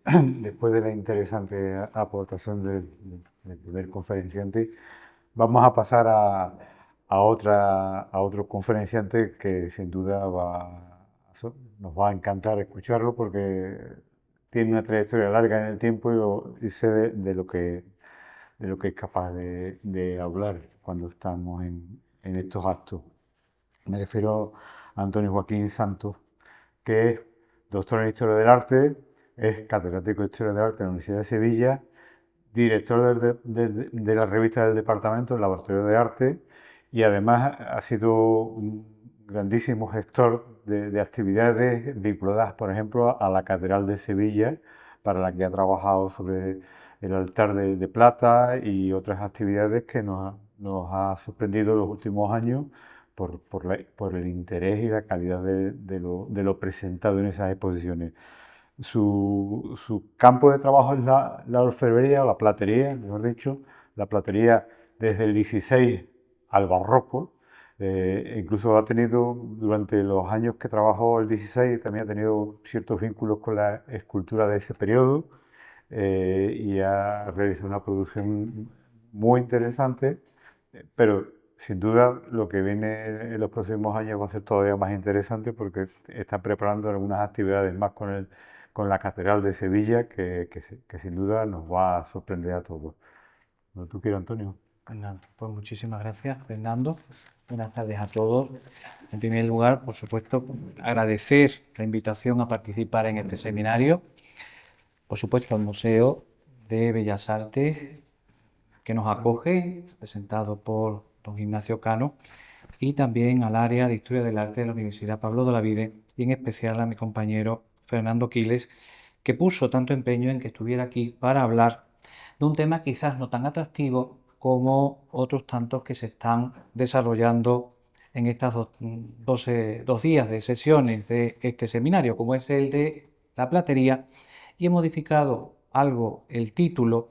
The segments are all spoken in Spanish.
Después de la interesante aportación del primer conferenciante, vamos a pasar a otro conferenciante que sin duda nos va a encantar escucharlo porque tiene una trayectoria larga en el tiempo y sé de lo que es capaz de hablar cuando estamos en estos actos. Me refiero a Antonio Joaquín Santos, que es doctor en Historia del Arte, es catedrático de Historia del Arte en la Universidad de Sevilla, director de la revista del Departamento, el Laboratorio de Arte, y además ha sido un grandísimo gestor de actividades vinculadas, por ejemplo, a la Catedral de Sevilla, para la que ha trabajado sobre el altar de plata y otras actividades que nos ha sorprendido en los últimos años por el interés y la calidad de lo presentado en esas exposiciones. Su campo de trabajo es la orfebrería o la platería, mejor dicho, la platería desde el 16 al barroco. Incluso ha tenido, durante los años que trabajó el 16, también ha tenido ciertos vínculos con la escultura de ese periodo y ha realizado una producción muy interesante, pero sin duda lo que viene en los próximos años va a ser todavía más interesante porque está preparando algunas actividades más con la Catedral de Sevilla que sin duda nos va a sorprender a todos. Cuando tú quieras, Antonio. Pues nada, pues muchísimas gracias, Fernando. Buenas tardes a todos. En primer lugar, por supuesto, agradecer la invitación a participar en este seminario. Por supuesto, al Museo de Bellas Artes que nos acoge, presentado por don Ignacio Cano, y también al área de Historia del Arte de la Universidad Pablo de Olavide, y en especial a mi compañero Fernando Quiles, que puso tanto empeño en que estuviera aquí para hablar de un tema quizás no tan atractivo como otros tantos que se están desarrollando en estos dos días de sesiones de este seminario, como es el de la platería, y he modificado algo el título,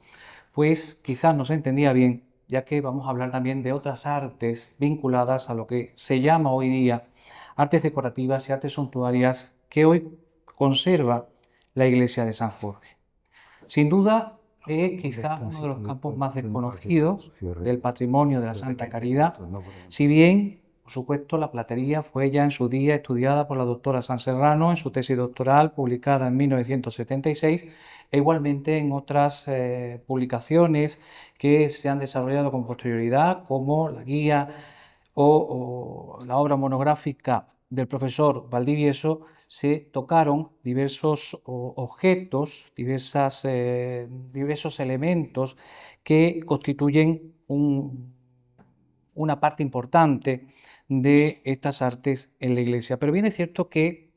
pues quizás no se entendía bien, ya que vamos a hablar también de otras artes vinculadas a lo que se llama hoy día artes decorativas y artes suntuarias que hoy conserva la iglesia de San Jorge. Sin duda es quizás uno de los campos más desconocidos del patrimonio de la Santa Caridad, si bien, por supuesto, la platería fue ya en su día estudiada por la doctora Sanserrano en su tesis doctoral publicada en 1976 e igualmente en otras publicaciones que se han desarrollado con posterioridad, como la guía o la obra monográfica del profesor Valdivieso. Se tocaron diversos objetos, diversos elementos que constituyen una parte importante de estas artes en la Iglesia. Pero bien es cierto que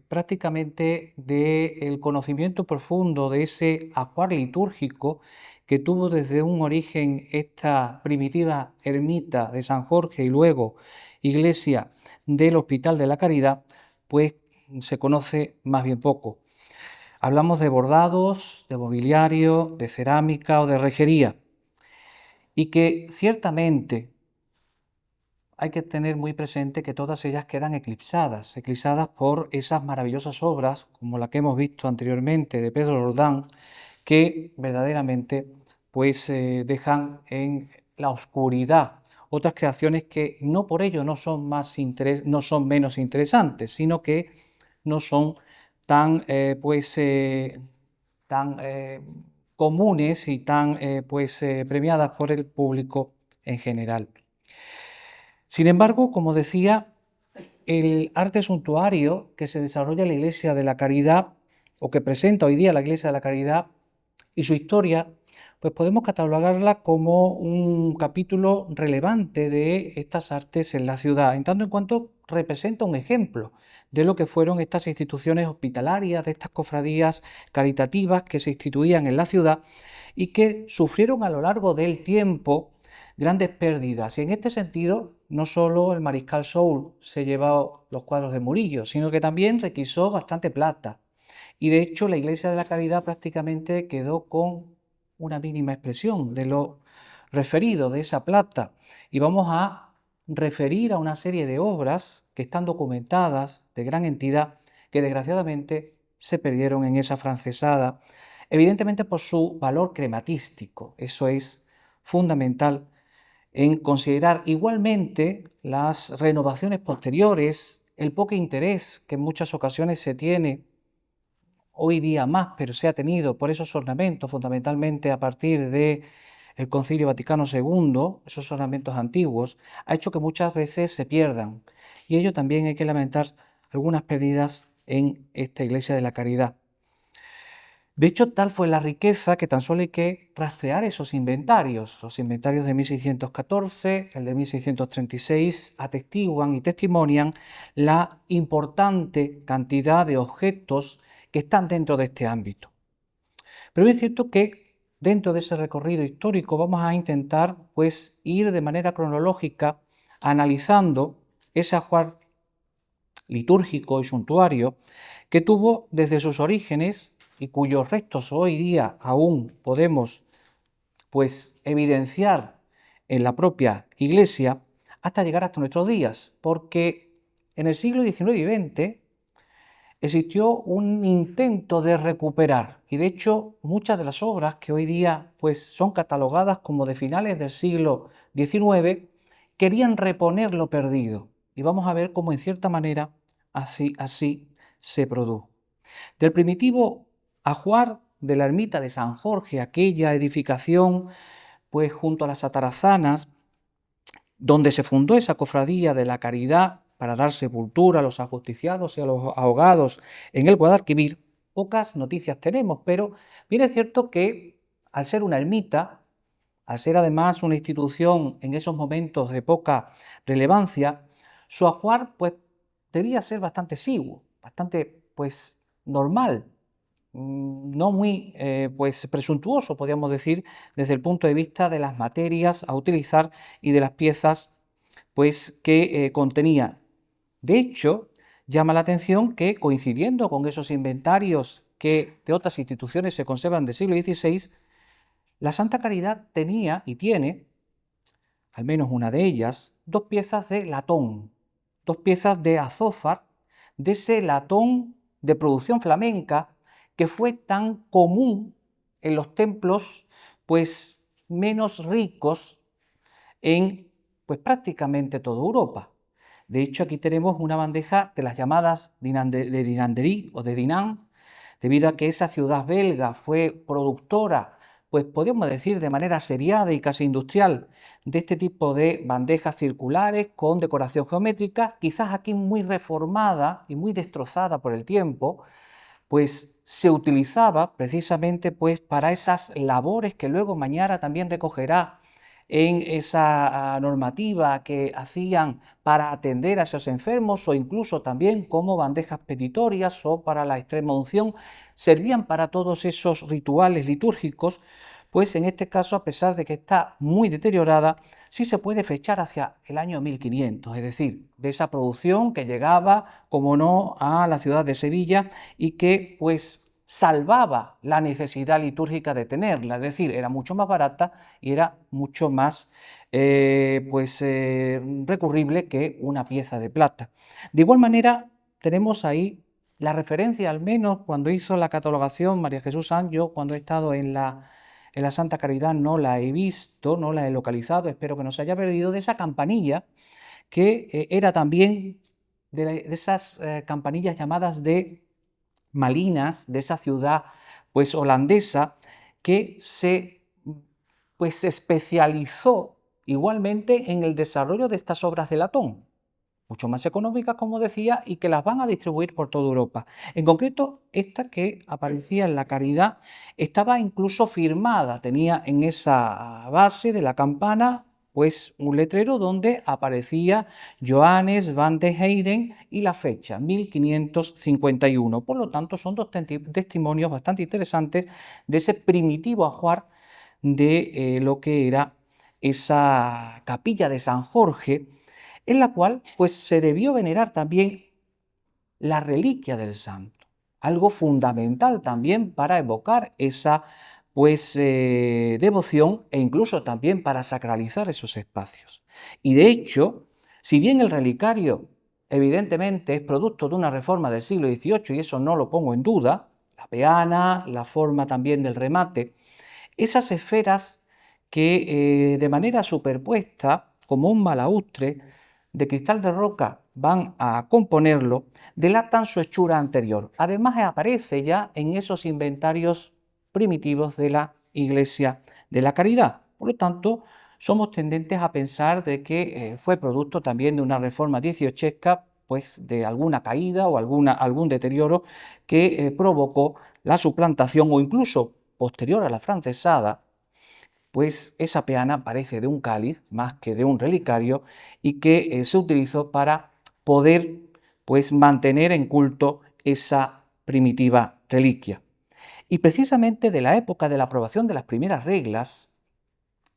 prácticamente del conocimiento profundo de ese ajuar litúrgico que tuvo desde un origen esta primitiva ermita de San Jorge y luego iglesia del Hospital de la Caridad, pues se conoce más bien poco. Hablamos de bordados, de mobiliario, de cerámica o de rejería, y que ciertamente hay que tener muy presente que todas ellas quedan eclipsadas por esas maravillosas obras, como la que hemos visto anteriormente de Pedro Roldán, que verdaderamente pues dejan en la oscuridad otras creaciones que no por ello no son menos interesantes, sino que no son tan comunes y tan premiadas por el público en general. Sin embargo, como decía, el arte suntuario que se desarrolla en la Iglesia de la Caridad, o que presenta hoy día la Iglesia de la Caridad, y su historia, pues podemos catalogarla como un capítulo relevante de estas artes en la ciudad, en tanto en cuanto representa un ejemplo de lo que fueron estas instituciones hospitalarias, de estas cofradías caritativas que se instituían en la ciudad y que sufrieron a lo largo del tiempo grandes pérdidas. Y en este sentido, no solo el mariscal Soult se llevó los cuadros de Murillo, sino que también requisó bastante plata. Y de hecho, la Iglesia de la Caridad prácticamente quedó con una mínima expresión de lo referido de esa plata. Y vamos a referir a una serie de obras que están documentadas de gran entidad que desgraciadamente se perdieron en esa francesada, evidentemente por su valor crematístico. Eso es fundamental en considerar igualmente las renovaciones posteriores, el poco interés que en muchas ocasiones se tiene hoy día más, pero se ha tenido por esos ornamentos, fundamentalmente a partir del Concilio Vaticano II, esos ornamentos antiguos, ha hecho que muchas veces se pierdan. Y ello también hay que lamentar algunas pérdidas en esta Iglesia de la Caridad. De hecho, tal fue la riqueza que tan solo hay que rastrear esos inventarios. Los inventarios de 1614, el de 1636, atestiguan y testimonian la importante cantidad de objetos que están dentro de este ámbito. Pero es cierto que dentro de ese recorrido histórico vamos a intentar pues, ir de manera cronológica analizando ese ajuar litúrgico y suntuario que tuvo desde sus orígenes y cuyos restos hoy día aún podemos pues, evidenciar en la propia Iglesia hasta llegar hasta nuestros días, porque en el siglo XIX y XX existió un intento de recuperar, y de hecho muchas de las obras que hoy día pues, son catalogadas como de finales del siglo XIX querían reponer lo perdido, y vamos a ver cómo en cierta manera así se produjo. Del primitivo ajuar de la ermita de San Jorge, aquella edificación pues junto a las atarazanas, donde se fundó esa cofradía de la Caridad para dar sepultura a los ajusticiados y a los ahogados en el Guadalquivir, pocas noticias tenemos, pero bien es cierto que al ser una ermita, al ser además una institución en esos momentos de poca relevancia, su ajuar pues debía ser bastante exiguo, bastante pues normal, no muy pues presuntuoso, podríamos decir, desde el punto de vista de las materias a utilizar y de las piezas pues que contenía. De hecho, llama la atención que, coincidiendo con esos inventarios que de otras instituciones se conservan del siglo XVI, la Santa Caridad tenía y tiene, al menos una de ellas, dos piezas de latón, dos piezas de azófar, de ese latón de producción flamenca que fue tan común en los templos pues menos ricos en pues prácticamente toda Europa. De hecho, aquí tenemos una bandeja de las llamadas de Dinanderie o de Dinan, debido a que esa ciudad belga fue productora, pues podríamos decir de manera seriada y casi industrial, de este tipo de bandejas circulares con decoración geométrica, quizás aquí muy reformada y muy destrozada por el tiempo, pues se utilizaba precisamente pues para esas labores que luego Mañara también recogerá en esa normativa que hacían para atender a esos enfermos o incluso también como bandejas petitorias o para la extrema unción, servían para todos esos rituales litúrgicos, pues en este caso, a pesar de que está muy deteriorada, sí se puede fechar hacia el año 1500, es decir, de esa producción que llegaba, como no, a la ciudad de Sevilla y que pues salvaba la necesidad litúrgica de tenerla, es decir, era mucho más barata y era mucho más recurrible que una pieza de plata. De igual manera, tenemos ahí la referencia, al menos cuando hizo la catalogación María Jesús Sanz, yo cuando he estado en la Santa Caridad no la he visto, no la he localizado, espero que no se haya perdido, de esa campanilla que era también de esas campanillas llamadas de Malinas, de esa ciudad pues holandesa que se pues especializó igualmente en el desarrollo de estas obras de latón, mucho más económicas, como decía, y que las van a distribuir por toda Europa. En concreto, esta que aparecía en la Caridad estaba incluso firmada, tenía en esa base de la campana pues un letrero donde aparecía Johannes van de Heyden y la fecha, 1551. Por lo tanto, son dos testimonios bastante interesantes de ese primitivo ajuar de lo que era esa capilla de San Jorge, en la cual pues, se debió venerar también la reliquia del santo, algo fundamental también para evocar esa devoción e incluso también para sacralizar esos espacios. Y de hecho, si bien el relicario evidentemente es producto de una reforma del siglo XVIII y eso no lo pongo en duda, la peana, la forma también del remate, esas esferas que de manera superpuesta, como un balaustre de cristal de roca, van a componerlo, delatan su hechura anterior. Además aparece ya en esos inventarios primitivos de la Iglesia de la Caridad. Por lo tanto, somos tendentes a pensar de que fue producto también de una reforma dieciochesca, pues de alguna caída o algún deterioro que provocó la suplantación o incluso posterior a la francesada, pues esa peana parece de un cáliz más que de un relicario y que se utilizó para poder pues mantener en culto esa primitiva reliquia. Y precisamente de la época de la aprobación de las primeras reglas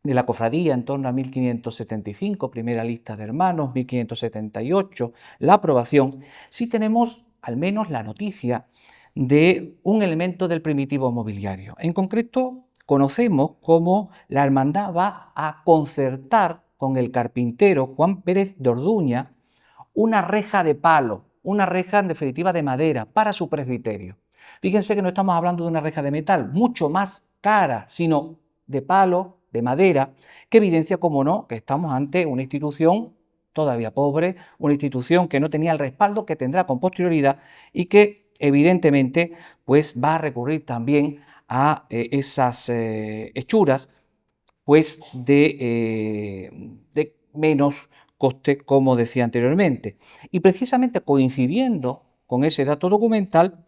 de la cofradía en torno a 1575, primera lista de hermanos, 1578, la aprobación, sí tenemos al menos la noticia de un elemento del primitivo mobiliario. En concreto, conocemos cómo la hermandad va a concertar con el carpintero Juan Pérez de Orduña una reja de palo, una reja en definitiva de madera para su presbiterio. Fíjense que no estamos hablando de una reja de metal, mucho más cara, sino de palo, de madera, que evidencia, como no, que estamos ante una institución todavía pobre, una institución que no tenía el respaldo que tendrá con posterioridad y que evidentemente pues va a recurrir también a esas hechuras pues de menos coste, como decía anteriormente. Y precisamente coincidiendo con ese dato documental,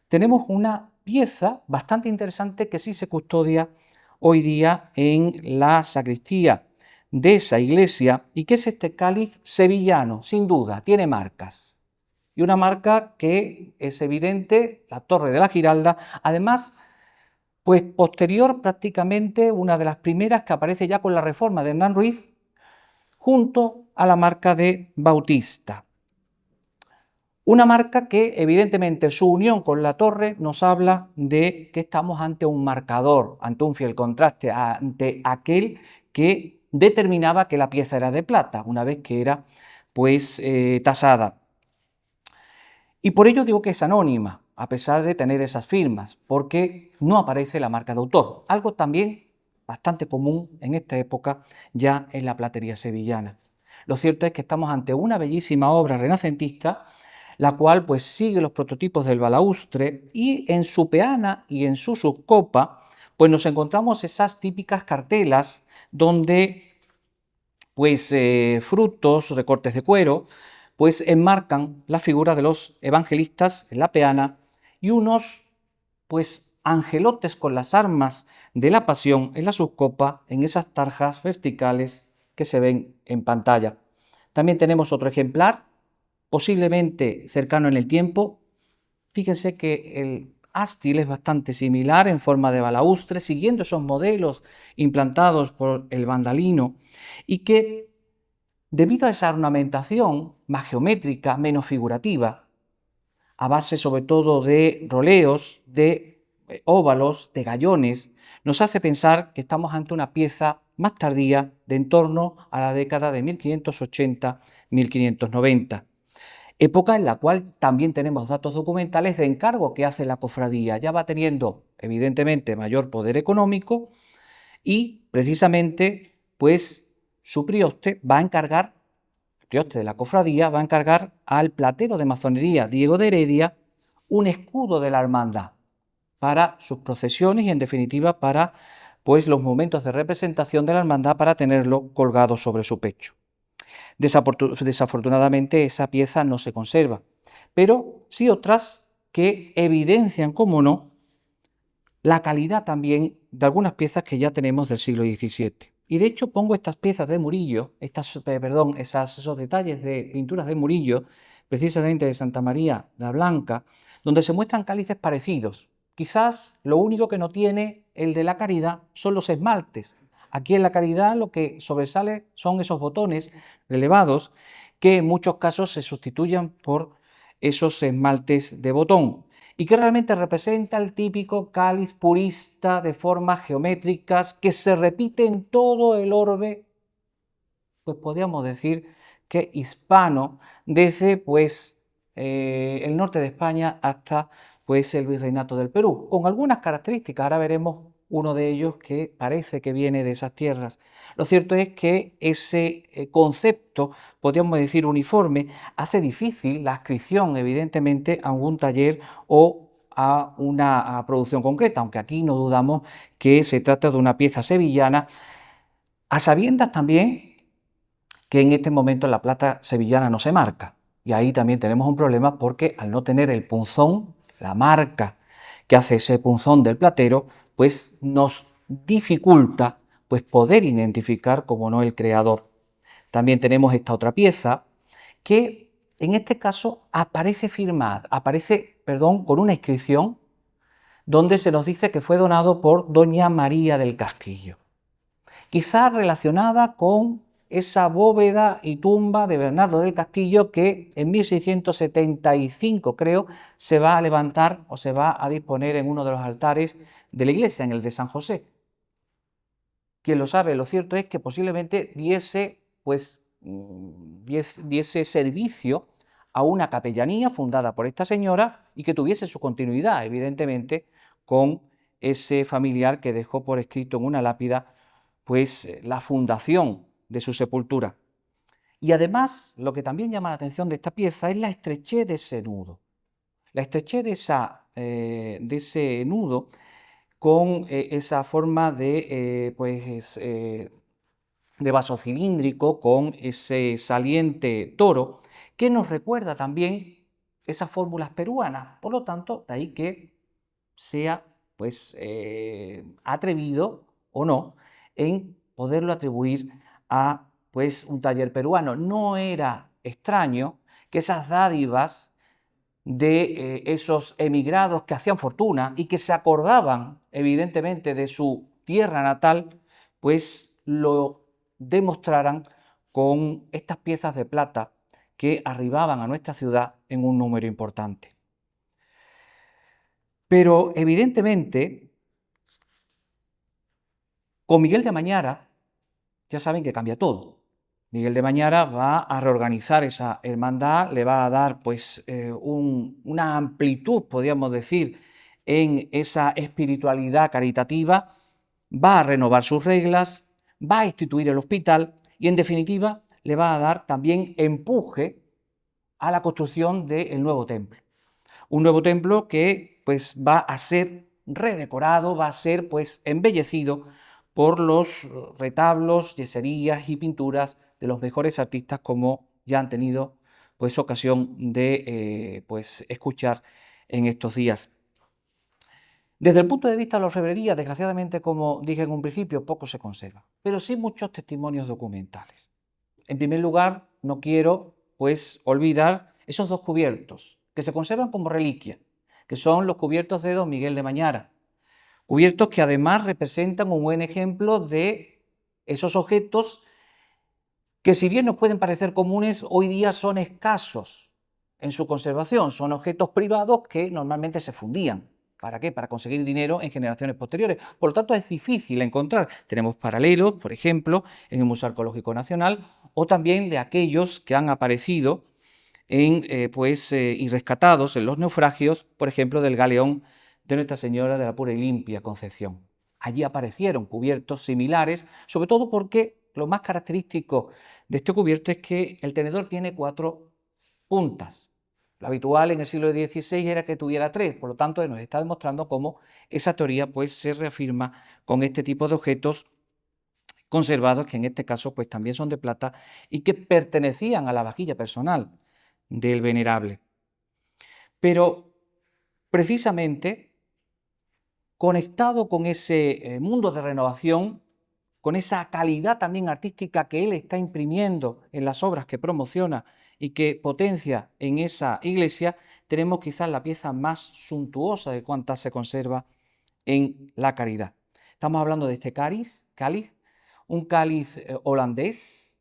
tenemos una pieza bastante interesante que sí se custodia hoy día en la sacristía de esa iglesia y que es este cáliz sevillano, sin duda, tiene marcas. Y una marca que es evidente, la Torre de la Giralda, además pues posterior prácticamente, una de las primeras que aparece ya con la reforma de Hernán Ruiz, junto a la marca de Bautista. Una marca que evidentemente su unión con la torre nos habla de que estamos ante un marcador, ante un fiel contraste, ante aquel que determinaba que la pieza era de plata, una vez que era pues tasada. Y por ello digo que es anónima, a pesar de tener esas firmas, porque no aparece la marca de autor, algo también bastante común en esta época ya en la platería sevillana. Lo cierto es que estamos ante una bellísima obra renacentista, la cual pues sigue los prototipos del balaustre y en su peana y en su subcopa pues nos encontramos esas típicas cartelas donde pues frutos, recortes de cuero, pues enmarcan la figura de los evangelistas en la peana y unos pues angelotes con las armas de la pasión en la subcopa, en esas tarjas verticales que se ven en pantalla. También tenemos otro ejemplar, posiblemente cercano en el tiempo. Fíjense que el ástil es bastante similar en forma de balaustre, siguiendo esos modelos implantados por el Vandalino y que, debido a esa ornamentación más geométrica, menos figurativa, a base sobre todo de roleos, de óvalos, de gallones, nos hace pensar que estamos ante una pieza más tardía de en torno a la década de 1580-1590. Época en la cual también tenemos datos documentales de encargo que hace la cofradía. Ya va teniendo, evidentemente, mayor poder económico y, precisamente, pues su prioste va a encargar, el prioste de la cofradía va a encargar al platero de masonería Diego de Heredia un escudo de la hermandad para sus procesiones y, en definitiva, para pues los momentos de representación de la hermandad para tenerlo colgado sobre su pecho. Desafortunadamente esa pieza no se conserva, pero sí otras que evidencian, como no, la calidad también de algunas piezas que ya tenemos del siglo XVII. Y de hecho pongo estas piezas de Murillo, esos detalles de pinturas de Murillo, precisamente de Santa María la Blanca, donde se muestran cálices parecidos. Quizás lo único que no tiene el de la Caridad son los esmaltes. Aquí en la Caridad lo que sobresale son esos botones relevados que en muchos casos se sustituyen por esos esmaltes de botón y que realmente representa el típico cáliz purista de formas geométricas que se repite en todo el orbe, pues podríamos decir que hispano desde pues el norte de España hasta pues el Virreinato del Perú, con algunas características. Ahora veremos uno de ellos que parece que viene de esas tierras. Lo cierto es que ese concepto, podríamos decir uniforme, hace difícil la adscripción evidentemente a un taller o a una producción concreta, aunque aquí no dudamos que se trata de una pieza sevillana, a sabiendas también que en este momento la plata sevillana no se marca. Y ahí también tenemos un problema porque al no tener el punzón, la marca que hace ese punzón del platero, pues nos dificulta pues poder identificar como no el creador. También tenemos esta otra pieza que en este caso aparece firmada, con una inscripción donde se nos dice que fue donado por doña María del Castillo, quizás relacionada con esa bóveda y tumba de Bernardo del Castillo que en 1675, creo, se va a levantar o se va a disponer en uno de los altares de la iglesia, en el de San José. Quien lo sabe, lo cierto es que posiblemente diese servicio a una capellanía fundada por esta señora y que tuviese su continuidad, evidentemente, con ese familiar que dejó por escrito en una lápida pues la fundación de su sepultura. Y además, lo que también llama la atención de esta pieza es la estrechez de ese nudo. La estrechez de ese nudo con esa forma de vaso cilíndrico, con ese saliente toro, que nos recuerda también esas fórmulas peruanas. Por lo tanto, de ahí que sea pues atrevido o no en poderlo atribuir a pues un taller peruano. No era extraño que esas dádivas de esos emigrados que hacían fortuna y que se acordaban evidentemente de su tierra natal, pues lo demostraran con estas piezas de plata que arribaban a nuestra ciudad en un número importante. Pero evidentemente, con Miguel de Mañara, ya saben que cambia todo. Miguel de Mañara va a reorganizar esa hermandad, le va a dar pues una amplitud, podríamos decir, en esa espiritualidad caritativa, va a renovar sus reglas, va a instituir el hospital y en definitiva le va a dar también empuje a la construcción del nuevo templo. Un nuevo templo que pues va a ser redecorado, va a ser pues embellecido por los retablos, yeserías y pinturas de los mejores artistas, como ya han tenido pues ocasión de escuchar en estos días. Desde el punto de vista de la orfebrería, desgraciadamente, como dije en un principio, poco se conserva, pero sí muchos testimonios documentales. En primer lugar, no quiero pues olvidar esos dos cubiertos que se conservan como reliquia, que son los cubiertos de don Miguel de Mañara. Cubiertos que además representan un buen ejemplo de esos objetos que, si bien nos pueden parecer comunes, hoy día son escasos en su conservación. Son objetos privados que normalmente se fundían. ¿Para qué? Para conseguir dinero en generaciones posteriores. Por lo tanto, es difícil encontrar. Tenemos paralelos, por ejemplo, en el Museo Arqueológico Nacional, o también de aquellos que han aparecido y rescatados en los naufragios, por ejemplo, del galeón de Nuestra Señora de la Pura y Limpia Concepción. Allí aparecieron cubiertos similares, sobre todo porque lo más característico de este cubierto es que el tenedor tiene 4 puntas. Lo habitual en el siglo XVI era que tuviera 3, por lo tanto nos está demostrando cómo esa teoría pues, se reafirma con este tipo de objetos conservados, que en este caso pues, también son de plata y que pertenecían a la vajilla personal del venerable. Pero precisamente conectado con ese mundo de renovación, con esa calidad también artística que él está imprimiendo en las obras que promociona y que potencia en esa iglesia, tenemos quizás la pieza más suntuosa de cuantas se conserva en la Caridad. Estamos hablando de este cáliz, un cáliz holandés,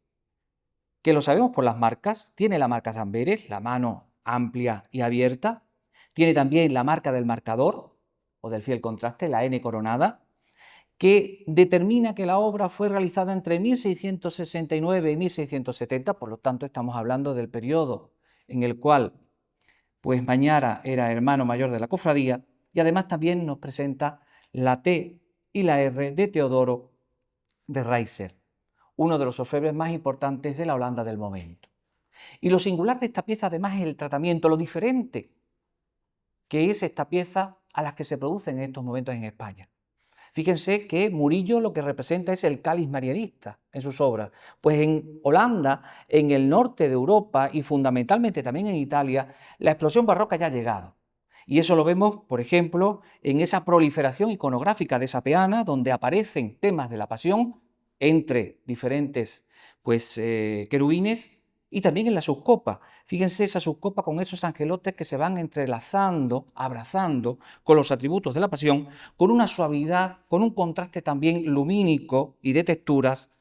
que lo sabemos por las marcas. Tiene la marca de Amberes, la mano amplia y abierta. Tiene también la marca del marcador o del fiel contraste, la N coronada, que determina que la obra fue realizada entre 1669 y 1670, por lo tanto estamos hablando del periodo en el cual pues Mañara era hermano mayor de la cofradía, y además también nos presenta la T y la R de Teodoro de Reiser, uno de los orfebres más importantes de la Holanda del momento. Y lo singular de esta pieza además es el tratamiento, lo diferente que es esta pieza a las que se producen en estos momentos en España. Fíjense que Murillo lo que representa es el cáliz marianista en sus obras. Pues en Holanda, en el norte de Europa y fundamentalmente también en Italia, la explosión barroca ya ha llegado. Y eso lo vemos, por ejemplo, en esa proliferación iconográfica de esa peana, donde aparecen temas de la pasión entre diferentes querubines, y también en la subcopa. Fíjense esa subcopa con esos angelotes que se van entrelazando, abrazando con los atributos de la pasión, con una suavidad, con un contraste también lumínico y de texturas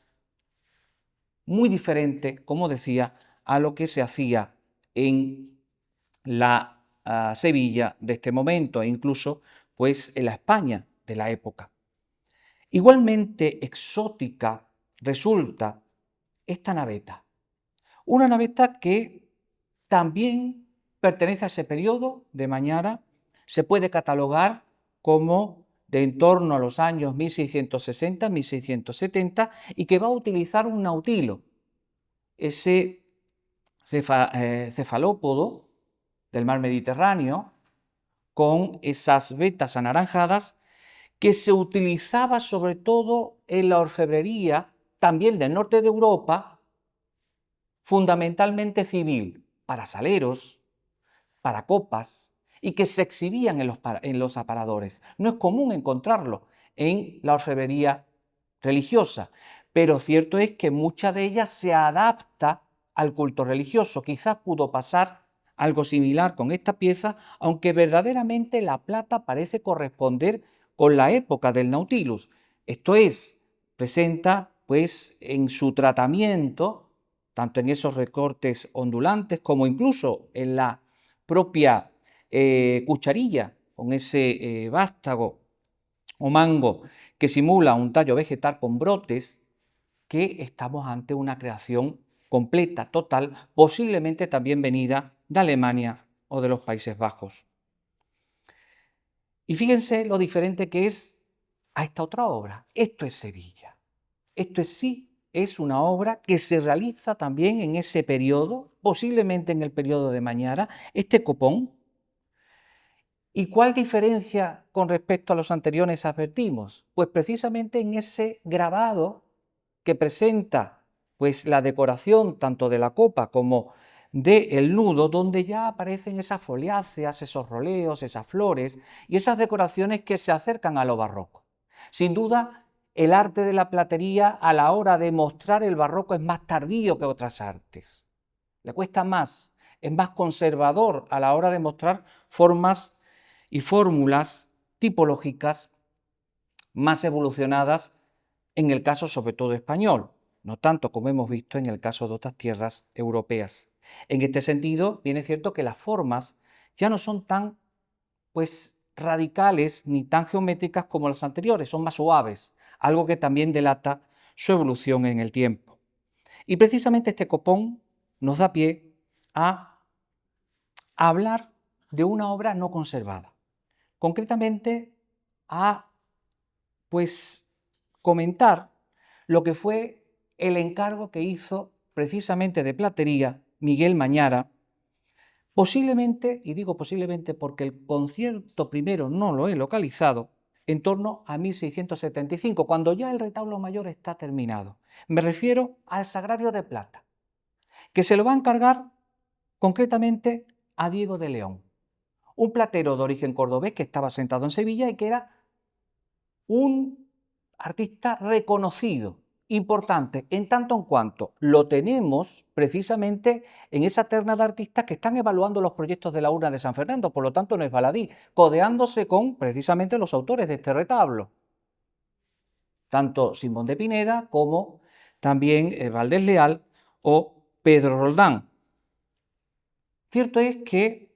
muy diferente, como decía, a lo que se hacía en la Sevilla de este momento e incluso pues en la España de la época. Igualmente exótica resulta esta naveta. Una naveta que también pertenece a ese periodo de Mañara, se puede catalogar como de en torno a los años 1660-1670 y que va a utilizar un nautilo, ese cefalópodo del mar Mediterráneo, con esas vetas anaranjadas que se utilizaba sobre todo en la orfebrería, también del norte de Europa, fundamentalmente civil, para saleros, para copas, y que se exhibían en los aparadores. No es común encontrarlo en la orfebrería religiosa, pero cierto es que mucha de ellas se adapta al culto religioso. Quizás pudo pasar algo similar con esta pieza, aunque verdaderamente la plata parece corresponder con la época del Nautilus. Esto es, presenta pues en su tratamiento, tanto en esos recortes ondulantes como incluso en la propia cucharilla, con ese vástago o mango que simula un tallo vegetal con brotes, que estamos ante una creación completa, total, posiblemente también venida de Alemania o de los Países Bajos. Y fíjense lo diferente que es a esta otra obra. Esto es Sevilla. Esto es una obra que se realiza también en ese periodo, posiblemente en el periodo de Mañara, este copón. ¿Y cuál diferencia con respecto a los anteriores advertimos? Pues precisamente en ese grabado que presenta pues la decoración tanto de la copa como del nudo, donde ya aparecen esas foliáceas, esos roleos, esas flores y esas decoraciones que se acercan a lo barroco. Sin duda, el arte de la platería a la hora de mostrar el barroco es más tardío que otras artes. Le cuesta más, es más conservador a la hora de mostrar formas y fórmulas tipológicas más evolucionadas en el caso sobre todo español, no tanto como hemos visto en el caso de otras tierras europeas. En este sentido, bien es cierto que las formas ya no son tan radicales ni tan geométricas como las anteriores, son más suaves, algo que también delata su evolución en el tiempo. Y precisamente este copón nos da pie a hablar de una obra no conservada, concretamente a comentar lo que fue el encargo que hizo precisamente de platería Miguel Mañara, posiblemente, y digo posiblemente porque el concierto primero no lo he localizado, en torno a 1675, cuando ya el retablo mayor está terminado. Me refiero al Sagrario de Plata, que se lo va a encargar concretamente a Diego de León, un platero de origen cordobés que estaba sentado en Sevilla y que era un artista reconocido, importante, en tanto en cuanto lo tenemos precisamente en esa terna de artistas que están evaluando los proyectos de la urna de San Fernando, por lo tanto no es baladí, codeándose con precisamente los autores de este retablo, tanto Simón de Pineda como también Valdés Leal o Pedro Roldán. Cierto es que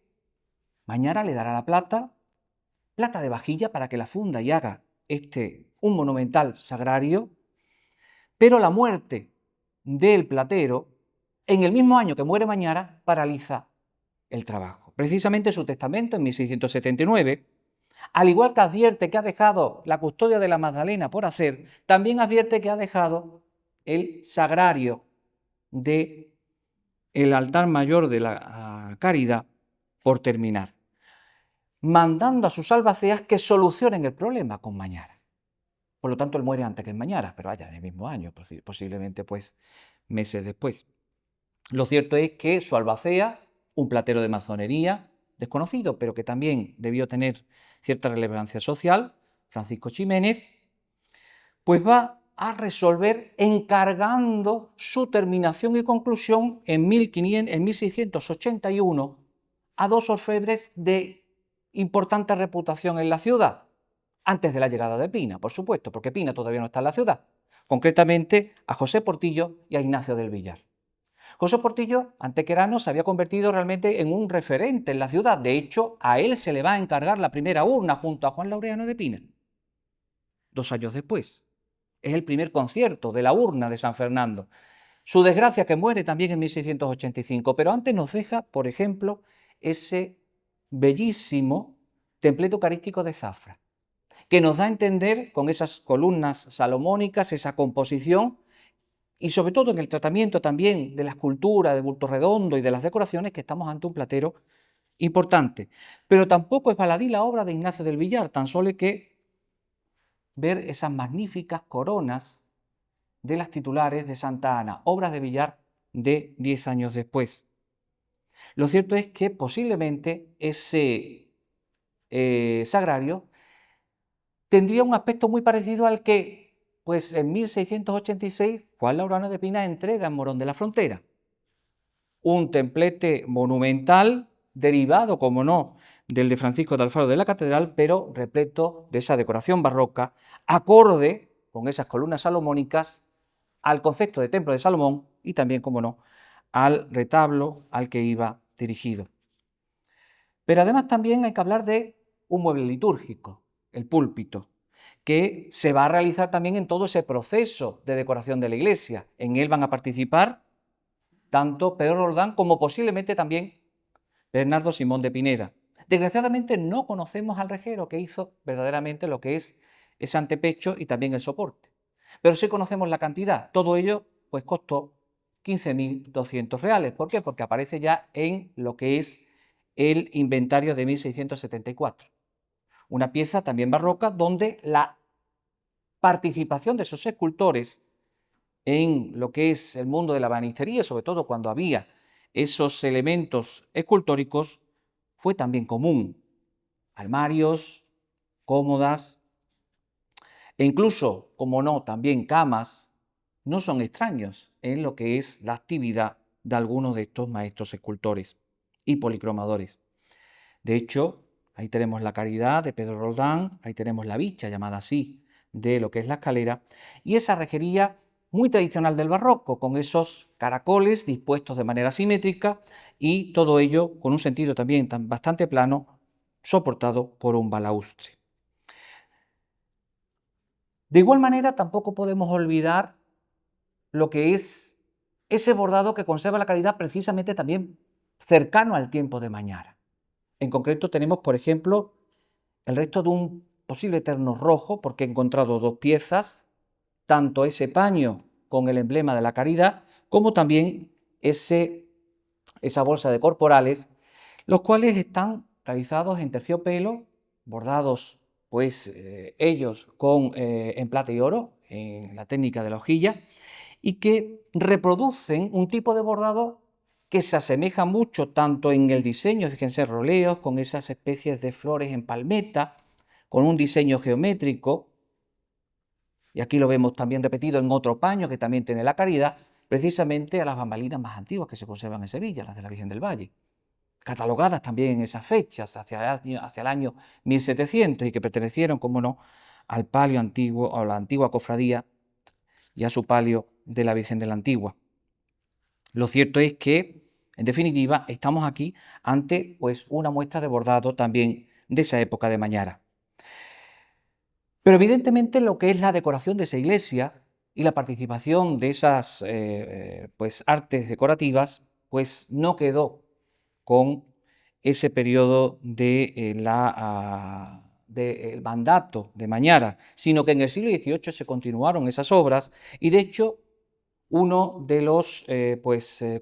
Mañara le dará la plata de vajilla para que la funda y haga este un monumental sagrario, pero la muerte del platero, en el mismo año que muere Mañara, paraliza el trabajo. Precisamente su testamento, en 1679, al igual que advierte que ha dejado la custodia de la Magdalena por hacer, también advierte que ha dejado el sagrario del altar mayor de la Caridad por terminar, mandando a sus albaceas que solucionen el problema con Mañara. Por lo tanto, él muere antes que en Mañara, pero vaya, en el mismo año, posiblemente pues meses después. Lo cierto es que su albacea, un platero de masonería desconocido, pero que también debió tener cierta relevancia social, Francisco Ximénez, pues va a resolver encargando su terminación y conclusión en 1681 a dos orfebres de importante reputación en la ciudad, antes de la llegada de Pina, por supuesto, porque Pina todavía no está en la ciudad, concretamente a José Portillo y a Ignacio del Villar. José Portillo, antequerano, se había convertido realmente en un referente en la ciudad. De hecho, a él se le va a encargar la primera urna junto a Juan Laureano de Pina. 2 años después. Es el primer concierto de la urna de San Fernando. Su desgracia, que muere también en 1685, pero antes nos deja, por ejemplo, ese bellísimo templeto eucarístico de Zafra, que nos da a entender, con esas columnas salomónicas, esa composición, y sobre todo en el tratamiento también de la escultura, de bulto redondo y de las decoraciones, que estamos ante un platero importante. Pero tampoco es baladí la obra de Ignacio del Villar, tan solo hay que ver esas magníficas coronas de las titulares de Santa Ana, obras de Villar de 10 años después. Lo cierto es que posiblemente ese sagrario tendría un aspecto muy parecido al que pues en 1686 Juan Laureano de Pina entrega en Morón de la Frontera. Un templete monumental derivado, como no, del de Francisco de Alfaro de la Catedral, pero repleto de esa decoración barroca, acorde con esas columnas salomónicas al concepto de templo de Salomón y también, como no, al retablo al que iba dirigido. Pero además también hay que hablar de un mueble litúrgico, el púlpito, que se va a realizar también en todo ese proceso de decoración de la iglesia. En él van a participar tanto Pedro Roldán como posiblemente también Bernardo Simón de Pineda. Desgraciadamente no conocemos al rejero que hizo verdaderamente lo que es ese antepecho y también el soporte, pero sí conocemos la cantidad. Todo ello pues costó 15.200 reales. ¿Por qué? Porque aparece ya en lo que es el inventario de 1674. Una pieza también barroca donde la participación de esos escultores en lo que es el mundo de la banistería, sobre todo cuando había esos elementos escultóricos, fue también común. Armarios, cómodas e incluso, como no, también camas, no son extraños en lo que es la actividad de algunos de estos maestros escultores y policromadores. De hecho, ahí tenemos la Caridad de Pedro Roldán, ahí tenemos la bicha, llamada así, de lo que es la escalera, y esa rejería muy tradicional del barroco, con esos caracoles dispuestos de manera simétrica y todo ello con un sentido también bastante plano, soportado por un balaustre. De igual manera, tampoco podemos olvidar lo que es ese bordado que conserva la Caridad precisamente también cercano al tiempo de Mañara. En concreto tenemos, por ejemplo, el resto de un posible terno rojo, porque he encontrado dos piezas, tanto ese paño con el emblema de la Caridad, como también esa bolsa de corporales, los cuales están realizados en terciopelo, bordados pues ellos en plata y oro, en la técnica de la hojilla, y que reproducen un tipo de bordado que se asemeja mucho tanto en el diseño, fíjense, roleos con esas especies de flores en palmeta, con un diseño geométrico, y aquí lo vemos también repetido en otro paño que también tiene la Caridad, precisamente a las bambalinas más antiguas que se conservan en Sevilla, las de la Virgen del Valle, catalogadas también en esas fechas, hacia el año 1700, y que pertenecieron, como no, al palio antiguo, a la antigua cofradía y a su palio de la Virgen de la Antigua. Lo cierto es que, en definitiva, estamos aquí ante pues, una muestra de bordado también de esa época de Mañara. Pero evidentemente lo que es la decoración de esa iglesia y la participación de esas pues, artes decorativas, pues no quedó con ese periodo de del mandato de Mañara, sino que en el siglo XVIII se continuaron esas obras y de hecho uno de los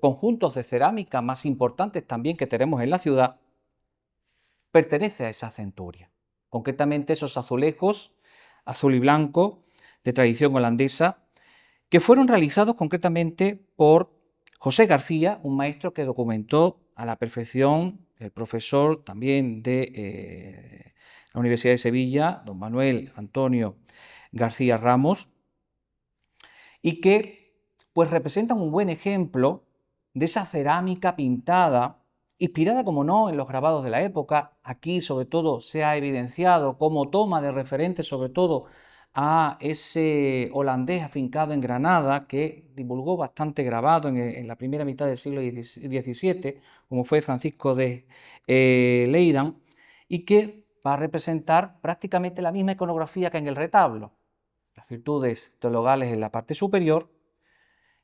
conjuntos de cerámica más importantes también que tenemos en la ciudad pertenece a esa centuria. Concretamente esos azulejos, azul y blanco, de tradición holandesa, que fueron realizados concretamente por José García, un maestro que documentó a la perfección, el profesor también de la Universidad de Sevilla, don Manuel Antonio García Ramos, y que pues representan un buen ejemplo de esa cerámica pintada, inspirada, como no, en los grabados de la época. Aquí, sobre todo, se ha evidenciado como toma de referente, sobre todo, a ese holandés afincado en Granada, que divulgó bastante grabado en la primera mitad del siglo XVII, como fue Francisco de Leydan, y que va a representar prácticamente la misma iconografía que en el retablo, las virtudes teologales en la parte superior,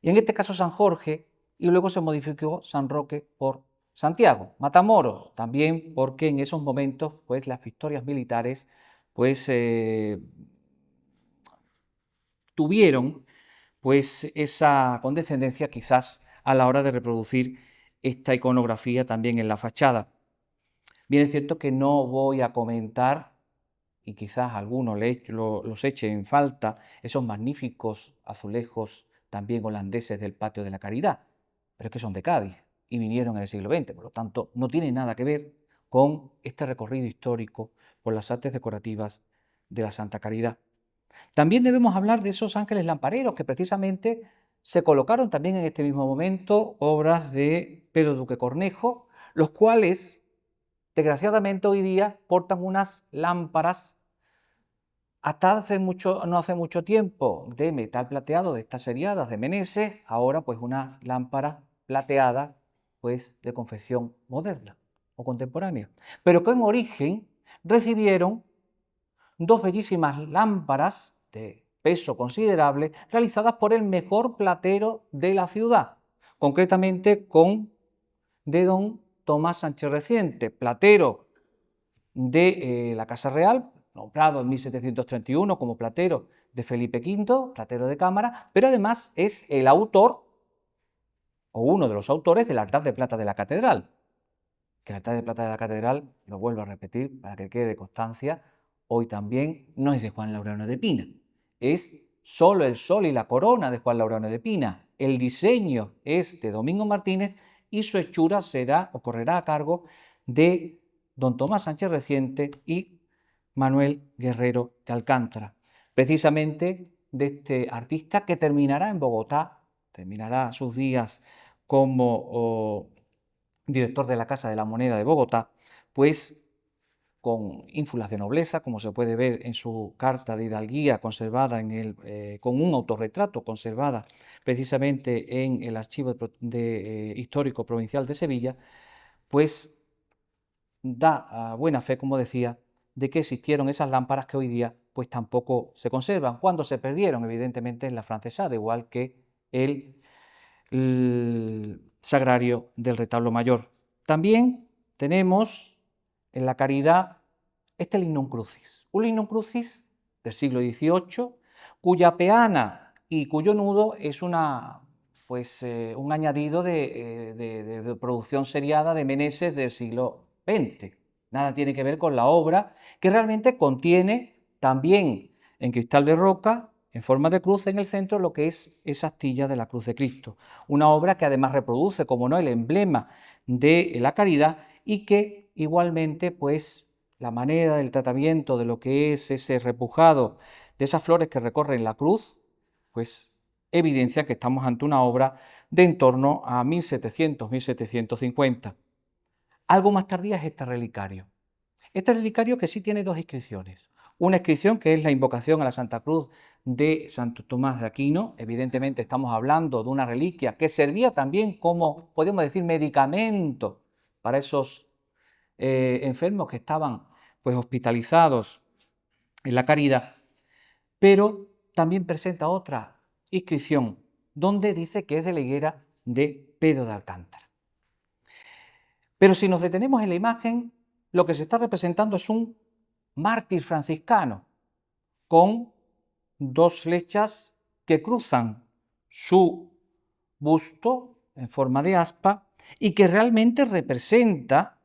y en este caso San Jorge, y luego se modificó San Roque por Santiago. Matamoros, también porque en esos momentos pues, las victorias militares pues, tuvieron pues, esa condescendencia quizás a la hora de reproducir esta iconografía también en la fachada. Bien es cierto que no voy a comentar, y quizás algunos los eche en falta, esos magníficos azulejos también holandeses del Patio de la Caridad, pero es que son de Cádiz y vinieron en el siglo XX, por lo tanto no tiene nada que ver con este recorrido histórico por las artes decorativas de la Santa Caridad. También debemos hablar de esos ángeles lampareros que precisamente se colocaron también en este mismo momento, obras de Pedro Duque Cornejo, los cuales desgraciadamente hoy día portan unas lámparas hasta no hace mucho tiempo de metal plateado de estas seriadas de Meneses, ahora pues unas lámparas plateadas pues de confección moderna o contemporánea, pero que en origen recibieron dos bellísimas lámparas de peso considerable realizadas por el mejor platero de la ciudad, concretamente de don Tomás Sánchez Reciente, platero de la Casa Real, nombrado en 1731 como platero de Felipe V, platero de cámara, pero además es el autor, o uno de los autores, del altar de plata de la catedral. Que el altar de plata de la catedral, lo vuelvo a repetir para que quede constancia, hoy también no es de Juan Laureano de Pina, es solo el sol y la corona de Juan Laureano de Pina. El diseño es de Domingo Martínez y su hechura correrá a cargo de don Tomás Sánchez Reciente y Manuel Guerrero de Alcántara, precisamente de este artista que terminará en Bogotá, terminará sus días como director de la Casa de la Moneda de Bogotá, pues con ínfulas de nobleza, como se puede ver en su carta de hidalguía conservada con un autorretrato conservada precisamente en el Archivo Histórico Provincial de Sevilla, pues da a buena fe, como decía, de que existieron esas lámparas que hoy día pues tampoco se conservan, cuando se perdieron evidentemente en la francesada, igual que el sagrario del retablo mayor. También tenemos en la Caridad este Lignum Crucis, un Lignum Crucis del siglo XVIII, cuya peana y cuyo nudo es un añadido de producción seriada de Meneses del siglo XX. Nada tiene que ver con la obra, que realmente contiene también en cristal de roca, en forma de cruz en el centro, lo que es esa astilla de la cruz de Cristo. Una obra que además reproduce, como no, el emblema de la caridad y que igualmente, pues, la manera del tratamiento de lo que es ese repujado de esas flores que recorren la cruz, pues evidencia que estamos ante una obra de en torno a 1700-1750. Algo más tardía es este relicario. Este relicario que sí tiene dos inscripciones. Una inscripción que es la invocación a la Santa Cruz de Santo Tomás de Aquino. Evidentemente estamos hablando de una reliquia que servía también como, podemos decir, medicamento para esos enfermos que estaban pues hospitalizados en la Caridad. pero también presenta otra inscripción donde dice que es de la higuera de Pedro de Alcántara. Pero si nos detenemos en la imagen, lo que se está representando es un mártir franciscano con dos flechas que cruzan su busto en forma de aspa y que realmente representa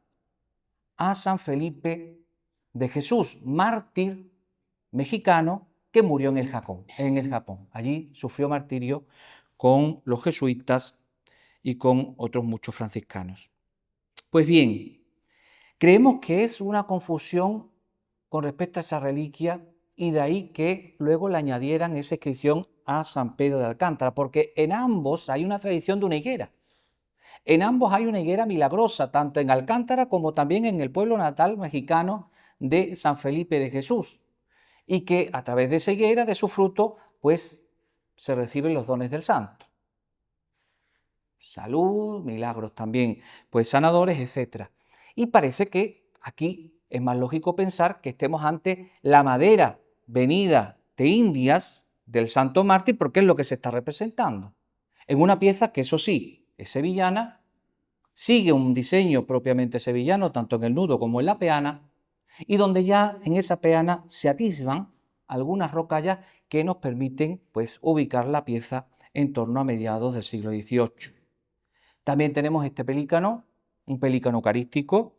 a San Felipe de Jesús, mártir mexicano que murió en el Japón. Allí sufrió martirio con los jesuitas y con otros muchos franciscanos. Pues bien, creemos que es una confusión con respecto a esa reliquia y de ahí que luego le añadieran esa inscripción a San Pedro de Alcántara, porque en ambos hay una tradición de una higuera. En ambos hay una higuera milagrosa, tanto en Alcántara como también en el pueblo natal mexicano de San Felipe de Jesús, y que a través de esa higuera, de su fruto, pues se reciben los dones del santo. Salud, milagros también, pues sanadores, etc. Y parece que aquí es más lógico pensar que estemos ante la madera venida de Indias del santo mártir, porque es lo que se está representando. En una pieza que, eso sí, es sevillana, sigue un diseño propiamente sevillano, tanto en el nudo como en la peana, y donde ya en esa peana se atisban algunas rocallas que nos permiten pues, ubicar la pieza en torno a mediados del siglo XVIII. También tenemos este pelícano, un pelícano eucarístico,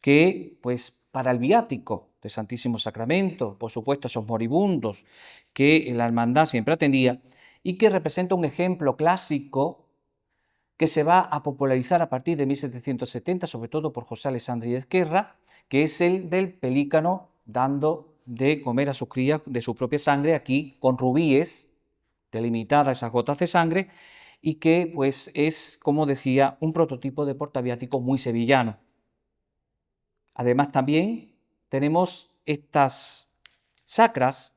que pues para el viático del Santísimo Sacramento, por supuesto esos moribundos que la hermandad siempre atendía, y que representa un ejemplo clásico que se va a popularizar a partir de 1770, sobre todo por José Alessandri de Ezquerra, que es el del pelícano dando de comer a sus crías de su propia sangre, aquí con rubíes, delimitadas esas gotas de sangre, y que pues es, como decía, un prototipo de portaviático muy sevillano. Además también tenemos estas sacras,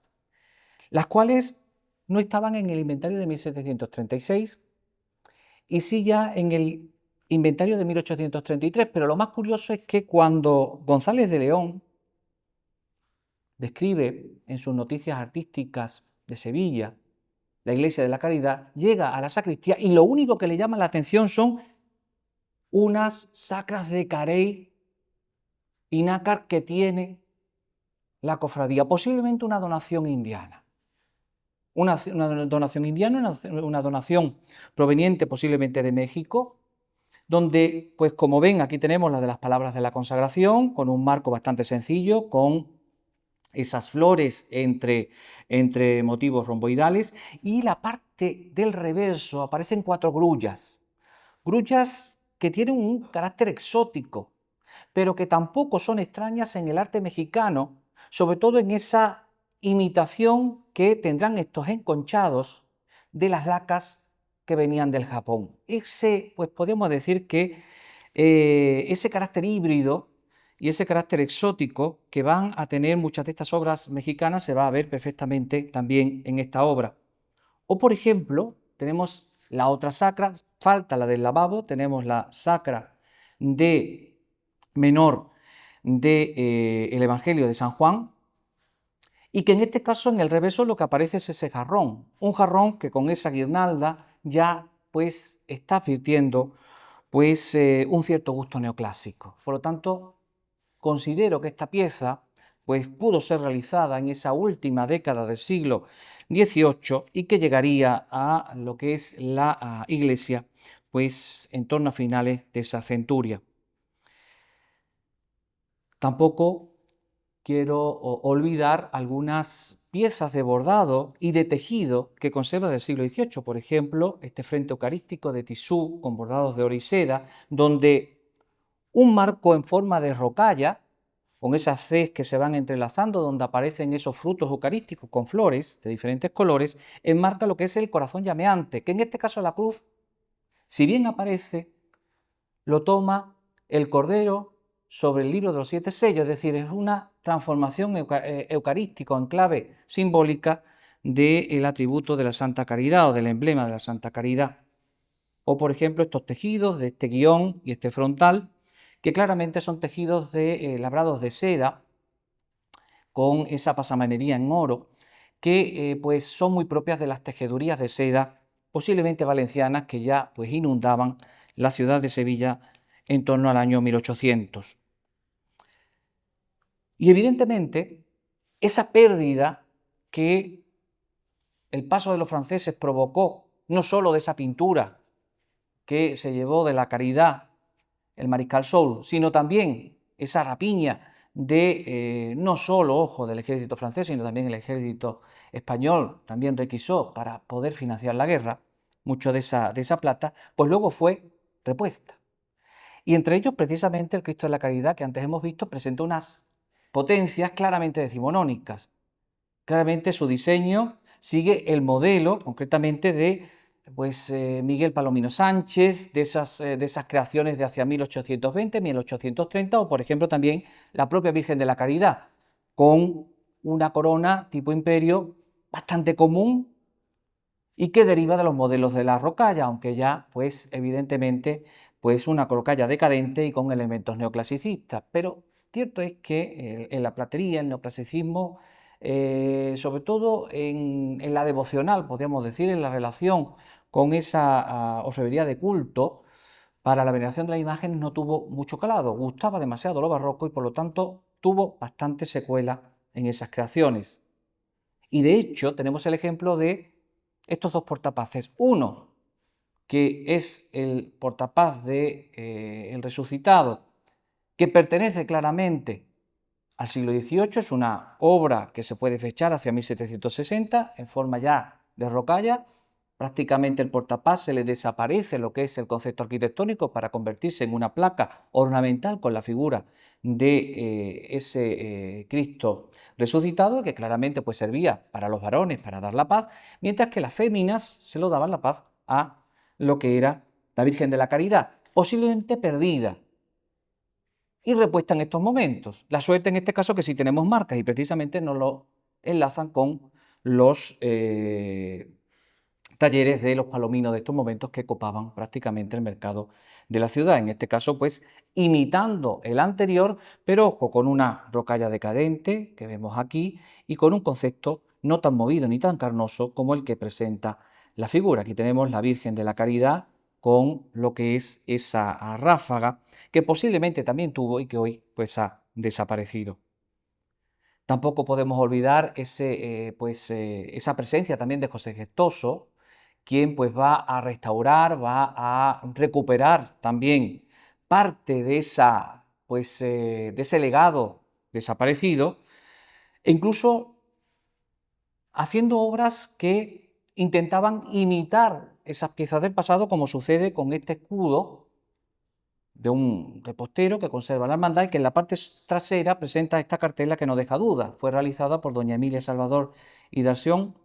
las cuales no estaban en el inventario de 1736 y sí ya en el inventario de 1833, pero lo más curioso es que cuando González de León describe en sus noticias artísticas de Sevilla la Iglesia de la Caridad, llega a la sacristía y lo único que le llama la atención son unas sacras de carey y nácar que tiene la cofradía, posiblemente una donación indiana. Una donación indiana, una donación proveniente posiblemente de México, donde, pues como ven, aquí tenemos la de las palabras de la consagración, con un marco bastante sencillo, con esas flores entre motivos romboidales, y la parte del reverso aparecen 4 grullas que tienen un carácter exótico, pero que tampoco son extrañas en el arte mexicano, sobre todo en esa imitación que tendrán estos enconchados de las lacas que venían del Japón. Pues podemos decir que ese carácter híbrido y ese carácter exótico que van a tener muchas de estas obras mexicanas se va a ver perfectamente también en esta obra. O, por ejemplo, tenemos la otra sacra, falta la del lavabo, tenemos la sacra de menor del Evangelio de San Juan, y que en este caso en el reverso lo que aparece es ese jarrón, un jarrón que con esa guirnalda ya pues está advirtiendo pues un cierto gusto neoclásico. Por lo tanto, considero que esta pieza pues pudo ser realizada en esa última década del siglo XVIII y que llegaría a lo que es la iglesia pues en torno a finales de esa centuria. Tampoco quiero olvidar algunas piezas de bordado y de tejido que conserva del siglo XVIII, por ejemplo, este frente eucarístico de tisú con bordados de oro y seda, donde un marco en forma de rocalla, con esas Cs que se van entrelazando, donde aparecen esos frutos eucarísticos con flores de diferentes colores, enmarca lo que es el corazón llameante, que en este caso la cruz, si bien aparece, lo toma el Cordero sobre el libro de los 7 sellos, es decir, es una transformación eucarística en clave simbólica del atributo de la Santa Caridad o del emblema de la Santa Caridad. O, por ejemplo, estos tejidos de este guión y este frontal, que claramente son tejidos labrados de seda con esa pasamanería en oro, que pues son muy propias de las tejedurías de seda, posiblemente valencianas, que ya pues inundaban la ciudad de Sevilla en torno al año 1800. Y evidentemente esa pérdida que el paso de los franceses provocó, no solo de esa pintura que se llevó de la Caridad el mariscal Soult, sino también esa rapiña de no solo, ojo, del ejército francés, sino también el ejército español, también requisó para poder financiar la guerra, mucho de esa plata, pues luego fue repuesta. Y entre ellos, precisamente, el Cristo de la Caridad, que antes hemos visto, presentó unas potencias claramente decimonónicas. Claramente su diseño sigue el modelo, concretamente, de Miguel Palomino Sánchez, de esas creaciones de hacia 1820, 1830, o por ejemplo también la propia Virgen de la Caridad, con una corona tipo imperio bastante común y que deriva de los modelos de la rocalla, aunque ya, pues evidentemente, pues una rocalla decadente y con elementos neoclasicistas. Pero cierto es que en la platería, el neoclasicismo, sobre todo en la devocional, podríamos decir, en la relación con esa orfebrería de culto, para la veneración de las imágenes no tuvo mucho calado, gustaba demasiado lo barroco y por lo tanto tuvo bastante secuela en esas creaciones. Y de hecho tenemos el ejemplo de estos dos portapaces. Uno, que es el portapaz de El Resucitado, que pertenece claramente al siglo XVIII, es una obra que se puede fechar hacia 1760, en forma ya de rocalla. Prácticamente el portapaz se le desaparece lo que es el concepto arquitectónico para convertirse en una placa ornamental con la figura de ese Cristo resucitado, que claramente pues servía para los varones para dar la paz, mientras que las féminas se lo daban la paz a lo que era la Virgen de la Caridad, posiblemente perdida y repuesta en estos momentos. La suerte en este caso que sí tenemos marcas y precisamente nos lo enlazan con los talleres de los palominos de estos momentos que copaban prácticamente el mercado de la ciudad. En este caso, pues, imitando el anterior, pero ojo, con una rocalla decadente que vemos aquí y con un concepto no tan movido ni tan carnoso como el que presenta la figura. Aquí tenemos la Virgen de la Caridad con lo que es esa ráfaga que posiblemente también tuvo y que hoy pues ha desaparecido. Tampoco podemos olvidar esa presencia también de José Gestoso, quien pues va a restaurar, va a recuperar también parte de de ese legado desaparecido, e incluso haciendo obras que intentaban imitar esas piezas del pasado, como sucede con este escudo de un repostero que conserva la hermandad y que en la parte trasera presenta esta cartela que no deja dudas. Fue realizada por doña Emilia Salvador y Darción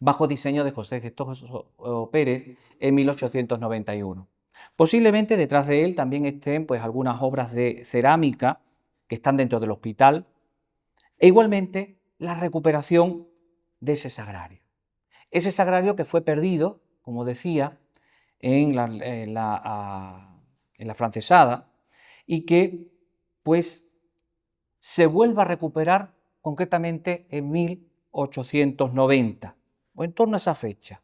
bajo diseño de José Gestoso Pérez en 1891. Posiblemente detrás de él también estén pues algunas obras de cerámica que están dentro del hospital e igualmente la recuperación de ese sagrario. Ese sagrario que fue perdido, como decía, en la francesada y que pues se vuelve a recuperar concretamente en 1890 o en torno a esa fecha,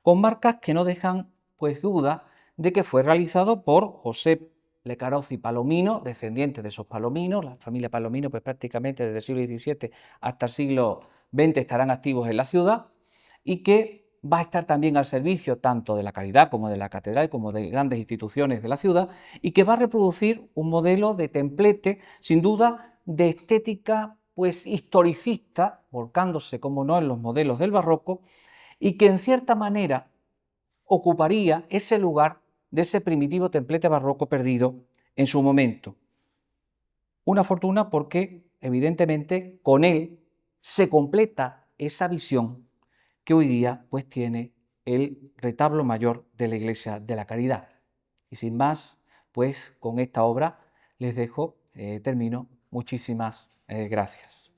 con marcas que no dejan pues duda de que fue realizado por José Lecaroz y Palomino, descendiente de esos Palominos. La familia Palomino pues prácticamente desde el siglo XVII hasta el siglo XX estarán activos en la ciudad y que va a estar también al servicio tanto de la caridad como de la catedral como de grandes instituciones de la ciudad y que va a reproducir un modelo de templete sin duda de estética pues historicista, volcándose como no en los modelos del barroco y que en cierta manera ocuparía ese lugar de ese primitivo templete barroco perdido en su momento. Una fortuna porque evidentemente con él se completa esa visión que hoy día pues tiene el retablo mayor de la Iglesia de la Caridad. Y sin más, pues con esta obra les dejo, termino. Muchísimas gracias.